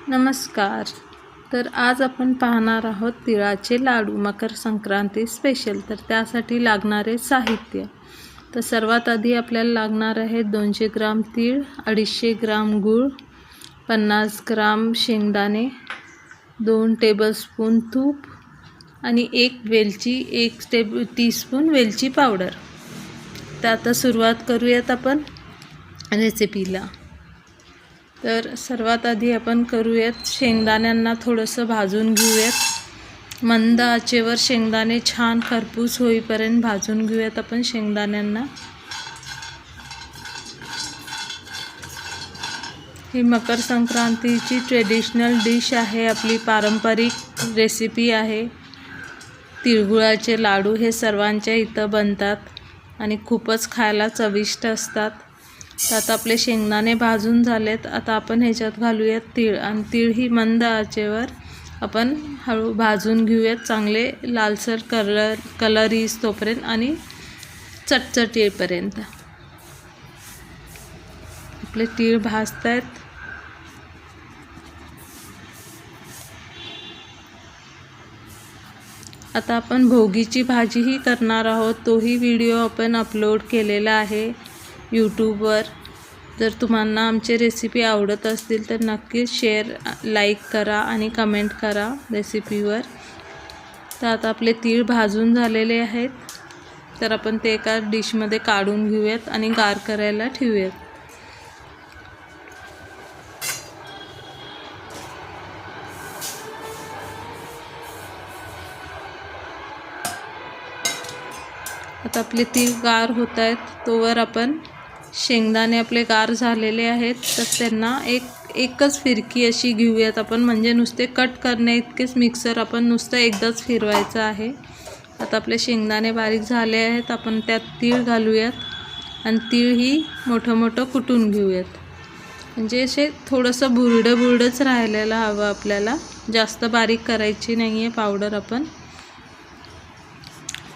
नमस्कार. तर आज आपण पाहणार आहोत तिळाचे लाडू मकर संक्रांती स्पेशल. तर त्यासाठी लागणारे साहित्य. तर सर्वात आधी आपल्याला लागणार आहे 200 ग्राम तीळ, 250 ग्राम गूळ, 50 ग्राम शेंगदाणे, 2 टेबलस्पून तूप आणि एक टीस्पून वेलची पावडर. तर आता सुरुवात करूयात आपण रेसिपीला. तर सर्वात आधी आपण करूयात शेंगदाण्यांना थोडंसं भाजून घेऊयात. मंद आचेवर शेंगदाणे छान खरपूस होईपर्यंत भाजून घेऊयात आपण शेंगदाण्यांना. ही मकर संक्रांतीची ट्रेडिशनल डिश आहे, आपली पारंपरिक रेसिपी आहे. तिळगुळाचे लाडू हे सर्वांच्या इथं बनतात आणि खूपच खायला चविष्ट असतात. तर आता आपले शेंगदाणे भाजून झालेत. आता आपण ह्याच्यात घालूयात तीळ आणि तीळ ही मंद आचेवर आपण हळू भाजून घेऊयात, चांगले लालसर कलर येईस तोपर्यंत आणि चटचट येईपर्यंत. आपले तीळ भाजतायत. आता आपण भोगीची भाजीही करणार आहोत. तोही व्हिडिओ आपण अपलोड केलेला आहे यूट्यूबवर. जर तुम्हाला आमचे रेसिपी आवडत असतील तर नक्कीच शेअर, लाईक करा आणि कमेंट करा रेसिपीवर. तर आता आपले तीळ भाजून झालेले आहेत. तर आपण ते एका डिशमध्ये काढून घेऊयात आणि गार करायला ठेवूयात. आता आपले तीळ गार होत आहेत, तोवर आपण शेंगदाणे आपले गार झालेले आहेत. तर त्यांना एकच फिरकी अशी घेऊयात आपण, म्हणजे नुसते कट करणे इतकेच मिक्सर आपण नुसतं एकदाच फिरवायचं आहे. आता आपले शेंगदाणे बारीक झाले आहेत. आपण त्यात तीळ घालूयात आणि तीळ ही मोठं कुटून घेऊयात. म्हणजे असे थोडंसं बुरडंच राहिलेलं हवं आपल्याला, जास्त बारीक करायची नाही आहे पावडर आपण.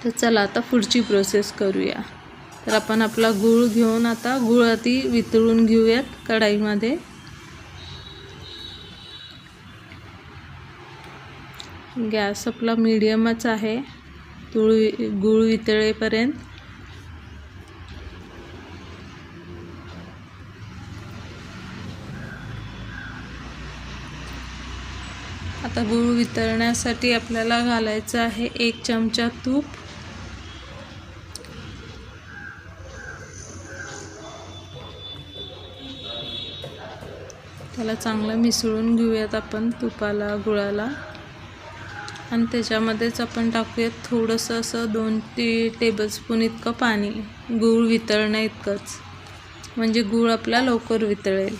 तर चला आता पुढची प्रोसेस करूया. तर आपण आपला गूळ घेऊन आता गूळ आधी वितळून घेऊयात कढईमध्ये. गॅस आपला मीडियमच आहे गूळ वितळेपर्यंत. आता गूळ वितळण्यासाठी आपल्याला घालायचं आहे 1 चमचा तूप. त्याला चांगलं मिसळून घेऊयात आपण तुपाला, गुळाला. आणि त्याच्यामध्येच आपण टाकूयात थोडंसं असं 2 टेबलस्पून इतकं पाणी, गूळ वितळण्या इतकंच, म्हणजे गूळ आपला लवकर वितळेल.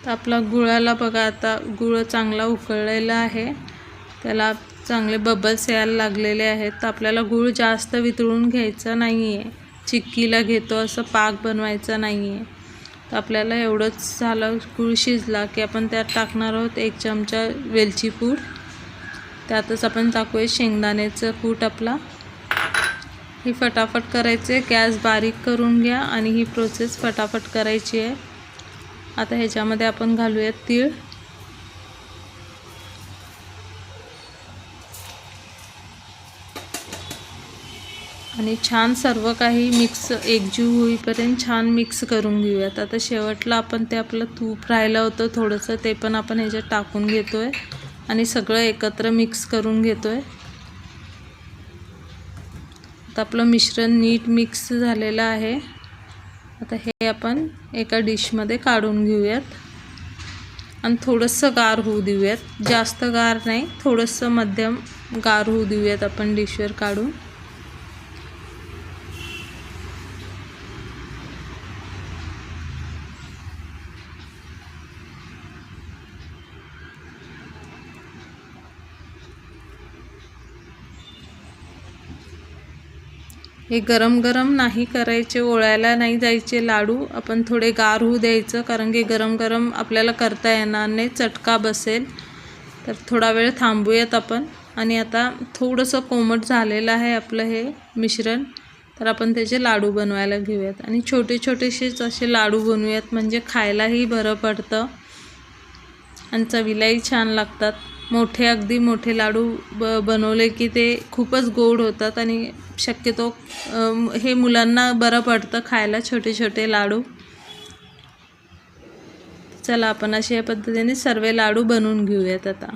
तर आपला गुळाला बघा, आता गूळ चांगला उकळलेला आहे, त्याला चांगले बबल्स यायला लागलेले आहेत. तर आपल्याला गूळ जास्त वितळून घ्यायचा नाही आहे, चिक्कीला घेतो असं पाक बनवायचा नाही आहे. तर आपल्याला एवढंच झालं, गूळ शिजला की आपण त्यात टाकणार आहोत 1 चमचा वेलची पूड. त्यातच आपण टाकूया शेंगदाण्याचं कूट आपला. ही फटाफट करायचे, गॅस बारीक करून घ्या आणि ही प्रोसेस फटाफट करायची आहे. आता ह्याच्यामध्ये आपण घालूयात तीळ. आणि छान सर्व काही मिक्स एकजीव होईपर्यंत छान मिक्स करून घेऊयात. आता शेवटला आपण ते आपलं तूप राहिलं होतं थोडंसं, ते पण आपण ह्याच्यात टाकून घेतोय आणि सगळं एकत्र मिक्स करून घेतोय. आता आपलं मिश्रण नीट मिक्स झालेलं आहे. आता हे आपण एका डिशमध्ये काढून घेऊयात आणि थोडंसं गार होऊ देऊयात. जास्त गार नाही, थोडंसं मध्यम गार होऊ देऊयात आपण डिशवर काढून. हे गरम नाही करायचे, ओळायला नाही जायचे लाडू. आपण थोडे गार होऊ द्यायचं, कारण की गरम आपल्याला करता येणार नाही, चटका बसेल. तर थोडा वेळ थांबूयात आपण. आणि आता थोडंसं कोमट झालेलं आहे आपलं हे मिश्रण. तर आपण त्याचे लाडू बनवायला घेऊयात आणि छोटेसेच असे लाडू बनवूयात, म्हणजे खायलाही बरं पडतं आणि चवीलाही छान लागतात. अगदी मोठे लाडू बनवले की ते खूपच गोड होतात आणि शक्यतो हे मुलांना बरं पडतं खायला छोटे छोटे लाडू. चला आपण अशा पद्धतीने सर्व लाडू बनवून घेऊयात. आता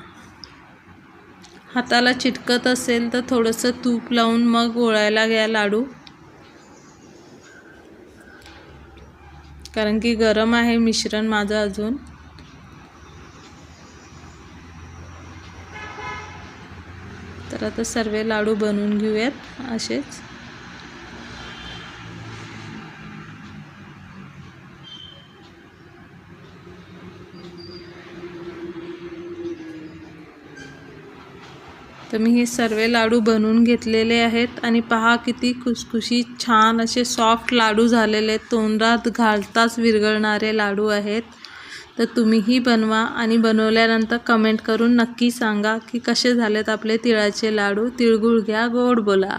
हाताला चिटकत असेल तर थोडंसं तूप लावून मग ओळायला घ्या लाडू, कारण की गरम आहे मिश्रण माझं अजून. तर आता सर्व लाडू बनवून घेऊयात असेच. तर मी हे सर्व लाडू बनवून घेतलेले आहेत आणि पहा किती खुसखुशीत छान असे सॉफ्ट लाडू झालेले आहेत. तोंडात घालताच विरघळणारे लाडू आहेत. तर तुम्हीही बनवा आणि बनवल्यानंतर कमेंट करून नक्की सांगा की कसे झालेत आपले तिळाचे लाडू. तिळगुळ घ्या, गोड बोला.